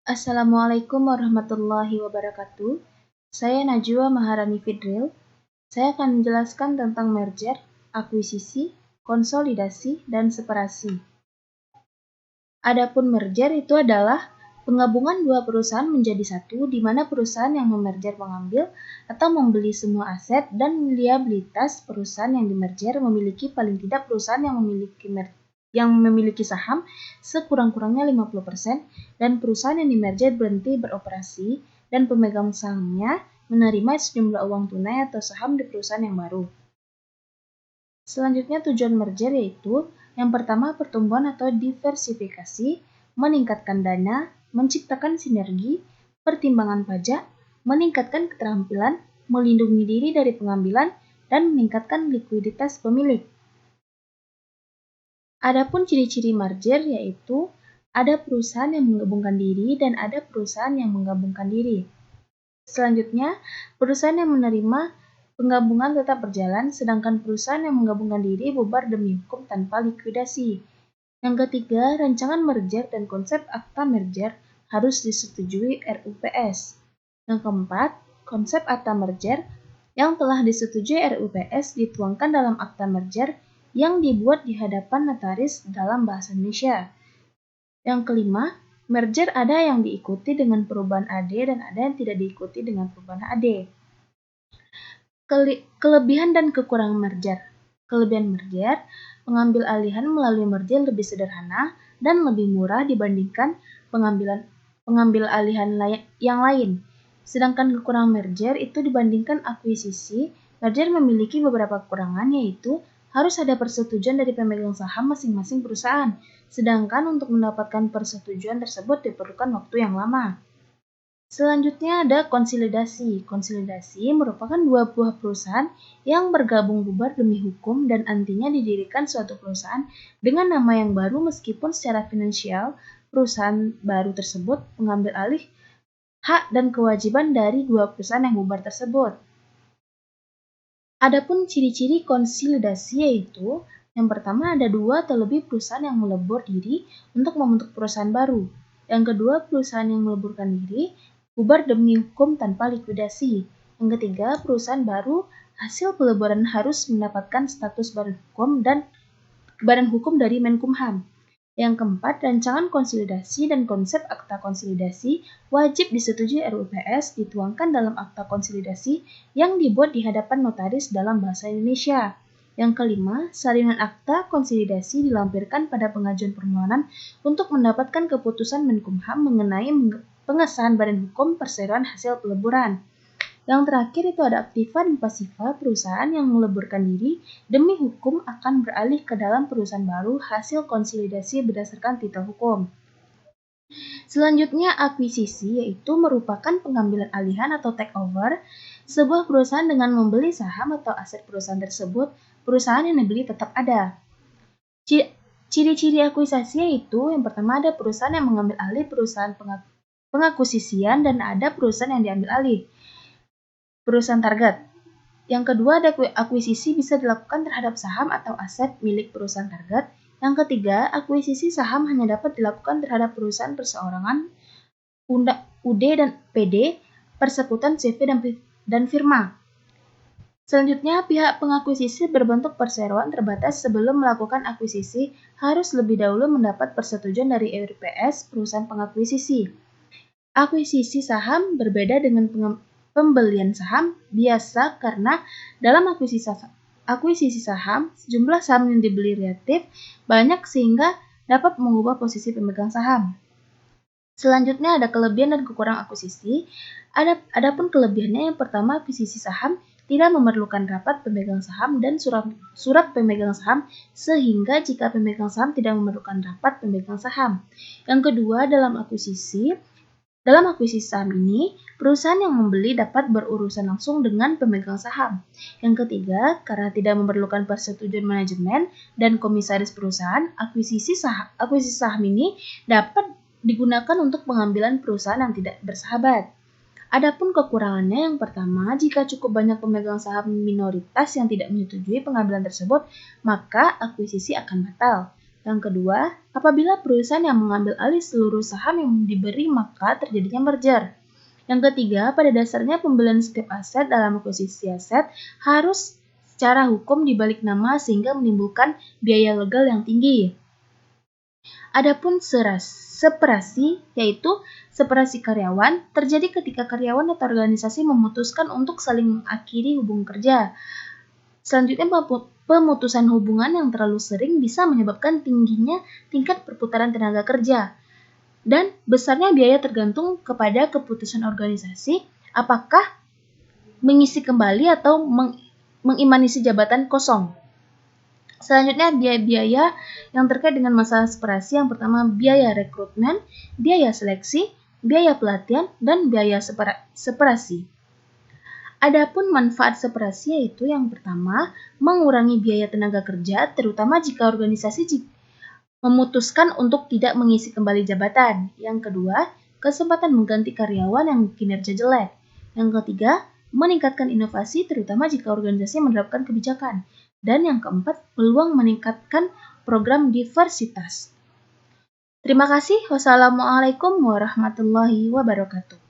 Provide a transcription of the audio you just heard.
Assalamualaikum warahmatullahi wabarakatuh. Saya Najwa Maharani Fidril. Saya akan menjelaskan tentang merger, akuisisi, konsolidasi, dan separasi. Adapun merger itu adalah penggabungan dua perusahaan menjadi satu, di mana perusahaan yang memerger mengambil atau membeli semua aset dan liabilitas perusahaan yang dimerger memiliki paling tidak perusahaan yang memiliki saham sekurang-kurangnya 50% dan perusahaan yang dimerger berhenti beroperasi dan pemegang sahamnya menerima sejumlah uang tunai atau saham di perusahaan yang baru. Selanjutnya tujuan merger yaitu yang pertama pertumbuhan atau diversifikasi, meningkatkan dana, menciptakan sinergi, pertimbangan pajak, meningkatkan keterampilan, melindungi diri dari pengambilan, dan meningkatkan likuiditas pemilik. Adapun ciri-ciri merger yaitu ada perusahaan yang menggabungkan diri dan ada perusahaan yang menggabungkan diri. Selanjutnya, perusahaan yang menerima penggabungan tetap berjalan, sedangkan perusahaan yang menggabungkan diri bubar demi hukum tanpa likuidasi. Yang ketiga, rancangan merger dan konsep akta merger harus disetujui RUPS. Yang keempat, konsep akta merger yang telah disetujui RUPS dituangkan dalam akta merger yang dibuat di hadapan notaris dalam bahasa Indonesia. Yang kelima, merger ada yang diikuti dengan perubahan AD dan ada yang tidak diikuti dengan perubahan AD. Kelebihan dan kekurangan merger. Kelebihan merger, pengambil alihan melalui merger lebih sederhana dan lebih murah dibandingkan pengambil alihan yang lain. Sedangkan kekurangan merger itu dibandingkan akuisisi, merger memiliki beberapa kekurangan yaitu harus ada persetujuan dari pemegang saham masing-masing perusahaan, sedangkan untuk mendapatkan persetujuan tersebut diperlukan waktu yang lama. Selanjutnya ada konsolidasi. Konsolidasi merupakan dua buah perusahaan yang bergabung bubar demi hukum dan nantinya didirikan suatu perusahaan dengan nama yang baru meskipun secara finansial perusahaan baru tersebut mengambil alih hak dan kewajiban dari dua perusahaan yang bubar tersebut. Adapun ciri-ciri konsolidasi yaitu yang pertama ada dua atau lebih perusahaan yang melebur diri untuk membentuk perusahaan baru. Yang kedua, perusahaan yang meleburkan diri bubar demi hukum tanpa likuidasi. Yang ketiga, perusahaan baru hasil peleburan harus mendapatkan status badan hukum dari Menkumham. Yang keempat, rancangan konsolidasi dan konsep akta konsolidasi wajib disetujui RUPS dituangkan dalam akta konsolidasi yang dibuat di hadapan notaris dalam bahasa Indonesia. Yang kelima, salinan akta konsolidasi dilampirkan pada pengajuan permohonan untuk mendapatkan keputusan Menkumham mengenai pengesahan badan hukum perseroan hasil peleburan. Yang terakhir itu ada aktiva dan pasiva perusahaan yang meleburkan diri demi hukum akan beralih ke dalam perusahaan baru hasil konsolidasi berdasarkan titel hukum. Selanjutnya akuisisi yaitu merupakan pengambilan alihan atau takeover sebuah perusahaan dengan membeli saham atau aset perusahaan tersebut, perusahaan yang dibeli tetap ada. Ciri-ciri akuisisi yaitu yang pertama ada perusahaan yang mengambil alih perusahaan pengakuisisian dan ada perusahaan yang diambil alih. Perusahaan target. Yang kedua ada akuisisi bisa dilakukan terhadap saham atau aset milik perusahaan target. Yang ketiga, akuisisi saham hanya dapat dilakukan terhadap perusahaan perseorangan, UD dan PD, persekutuan CV dan firma. Selanjutnya, pihak pengakuisisi berbentuk perseroan terbatas sebelum melakukan akuisisi harus lebih dahulu mendapat persetujuan dari RUPS perusahaan pengakuisisi. Akuisisi saham berbeda dengan pembelian saham biasa karena dalam akuisisi saham, jumlah saham yang dibeli relatif banyak sehingga dapat mengubah posisi pemegang saham. Selanjutnya ada kelebihan dan kekurangan akuisisi. Adapun kelebihannya yang pertama akuisisi saham tidak memerlukan rapat pemegang saham dan surat pemegang saham sehingga jika pemegang saham tidak memerlukan rapat pemegang saham. Yang kedua dalam akuisisi saham ini, perusahaan yang membeli dapat berurusan langsung dengan pemegang saham. Yang ketiga, karena tidak memerlukan persetujuan manajemen dan komisaris perusahaan, akuisisi saham ini dapat digunakan untuk pengambilan perusahaan yang tidak bersahabat. Adapun kekurangannya yang pertama, jika cukup banyak pemegang saham minoritas yang tidak menyetujui pengambilan tersebut, maka akuisisi akan batal. Yang kedua, apabila perusahaan yang mengambil alih seluruh saham yang diberi maka terjadinya merger. Yang ketiga, pada dasarnya pembelian setiap aset dalam akuisisi aset harus secara hukum dibalik nama sehingga menimbulkan biaya legal yang tinggi. Adapun separasi, yaitu separasi karyawan, terjadi ketika karyawan atau organisasi memutuskan untuk saling mengakhiri hubungan kerja. Selanjutnya, pemutusan hubungan yang terlalu sering bisa menyebabkan tingginya tingkat perputaran tenaga kerja. Dan besarnya biaya tergantung kepada keputusan organisasi apakah mengisi kembali atau mengimanisi jabatan kosong. Selanjutnya, biaya-biaya yang terkait dengan masalah separasi. Yang pertama, biaya rekrutmen, biaya seleksi, biaya pelatihan, dan biaya separasi. Adapun manfaat separasi yaitu yang pertama, mengurangi biaya tenaga kerja, terutama jika organisasi memutuskan untuk tidak mengisi kembali jabatan. Yang kedua, kesempatan mengganti karyawan yang kinerja jelek. Yang ketiga, meningkatkan inovasi, terutama jika organisasi menerapkan kebijakan. Dan yang keempat, peluang meningkatkan program diversitas. Terima kasih. Wassalamualaikum warahmatullahi wabarakatuh.